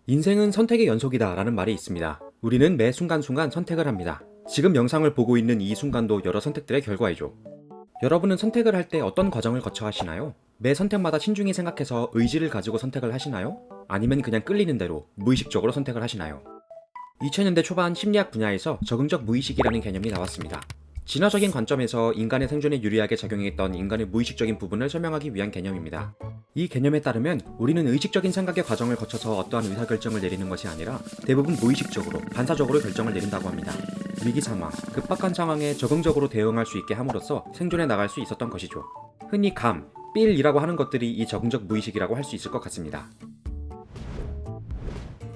인생은 선택의 연속이다 라는 말이 있습니다. 우리는 매 순간순간 선택을 합니다. 지금 영상을 보고 있는 이 순간도 여러 선택들의 결과이죠. 여러분은 선택을 할 때 어떤 과정을 거쳐 하시나요? 매 선택마다 신중히 생각해서 의지를 가지고 선택을 하시나요? 아니면 그냥 끌리는 대로 무의식적으로 선택을 하시나요? 2000년대 초반 심리학 분야에서 적응적 무의식이라는 개념이 나왔습니다. 진화적인 관점에서 인간의 생존에 유리하게 작용했던 인간의 무의식적인 부분을 설명하기 위한 개념입니다. 이 개념에 따르면 우리는 의식적인 생각의 과정을 거쳐서 어떠한 의사결정을 내리는 것이 아니라 대부분 무의식적으로, 반사적으로 결정을 내린다고 합니다. 위기 상황, 급박한 상황에 적응적으로 대응할 수 있게 함으로써 생존해 나갈 수 있었던 것이죠. 흔히 감, 필이라고 하는 것들이 이 적응적 무의식이라고 할 수 있을 것 같습니다.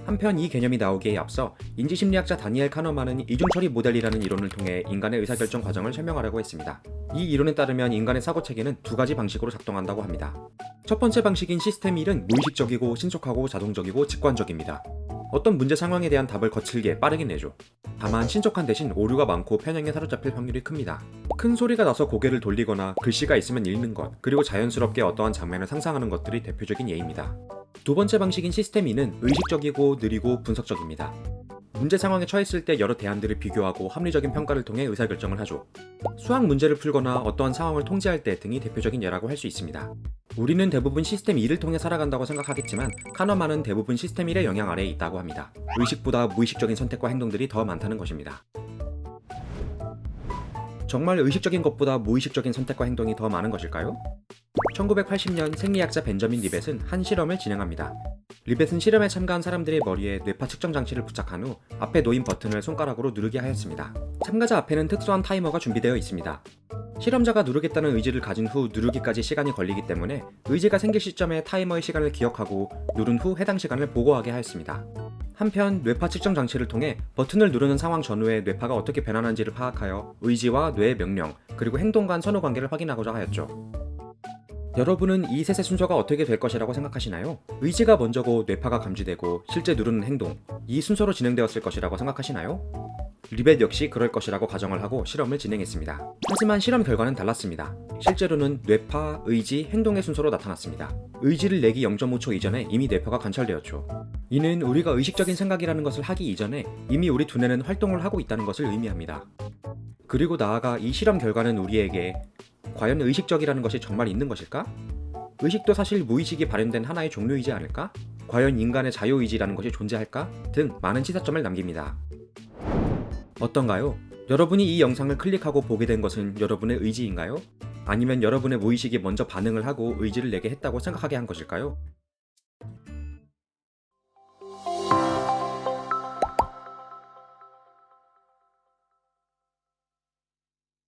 한편 이 개념이 나오기에 앞서 인지심리학자 다니엘 카너만은 이중처리 모델이라는 이론을 통해 인간의 의사결정 과정을 설명하려고 했습니다. 이 이론에 따르면 인간의 사고체계는 두 가지 방식으로 작동한다고 합니다. 첫 번째 방식인 시스템 1은 무의식적이고 신속하고 자동적이고 직관적입니다. 어떤 문제 상황에 대한 답을 거칠게 빠르게 내죠. 다만 신속한 대신 오류가 많고 편향에 사로잡힐 확률이 큽니다. 큰 소리가 나서 고개를 돌리거나 글씨가 있으면 읽는 것, 그리고 자연스럽게 어떠한 장면을 상상하는 것들이 대표적인 예입니다. 두 번째 방식인 시스템 2는 의식적이고 느리고 분석적입니다. 문제 상황에 처했을 때 여러 대안들을 비교하고 합리적인 평가를 통해 의사결정을 하죠. 수학 문제를 풀거나 어떠한 상황을 통제할 때 등이 대표적인 예라고 할 수 있습니다. 우리는 대부분 시스템 2를 통해 살아간다고 생각하겠지만 카너만은 대부분 시스템 1의 영향 아래에 있다고 합니다. 의식보다 무의식적인 선택과 행동들이 더 많다는 것입니다. 정말 의식적인 것보다 무의식적인 선택과 행동이 더 많은 것일까요? 1980년 생리학자 벤저민 리벳은 한 실험을 진행합니다. 리벳은 실험에 참가한 사람들의 머리에 뇌파 측정 장치를 부착한 후 앞에 놓인 버튼을 손가락으로 누르게 하였습니다. 참가자 앞에는 특수한 타이머가 준비되어 있습니다. 실험자가 누르겠다는 의지를 가진 후 누르기까지 시간이 걸리기 때문에 의지가 생길 시점에 타이머의 시간을 기억하고 누른 후 해당 시간을 보고하게 하였습니다. 한편 뇌파 측정 장치를 통해 버튼을 누르는 상황 전후에 뇌파가 어떻게 변하는지를 파악하여 의지와 뇌의 명령, 그리고 행동 간 선호 관계를 확인하고자 하였죠. 여러분은 이 셋의 순서가 어떻게 될 것이라고 생각하시나요? 의지가 먼저고 뇌파가 감지되고 실제 누르는 행동, 이 순서로 진행되었을 것이라고 생각하시나요? 리벳 역시 그럴 것이라고 가정을 하고 실험을 진행했습니다. 하지만 실험 결과는 달랐습니다. 실제로는 뇌파, 의지, 행동의 순서로 나타났습니다. 의지를 내기 0.5초 이전에 이미 뇌파가 관찰되었죠. 이는 우리가 의식적인 생각이라는 것을 하기 이전에 이미 우리 두뇌는 활동을 하고 있다는 것을 의미합니다. 그리고 나아가 이 실험 결과는 우리에게 과연 의식적이라는 것이 정말 있는 것일까? 의식도 사실 무의식이 발현된 하나의 종류이지 않을까? 과연 인간의 자유의지라는 것이 존재할까? 등 많은 시사점을 남깁니다. 어떤가요? 여러분이 이 영상을 클릭하고 보게 된 것은 여러분의 의지인가요? 아니면 여러분의 무의식이 먼저 반응을 하고 의지를 내게 했다고 생각하게 한 것일까요?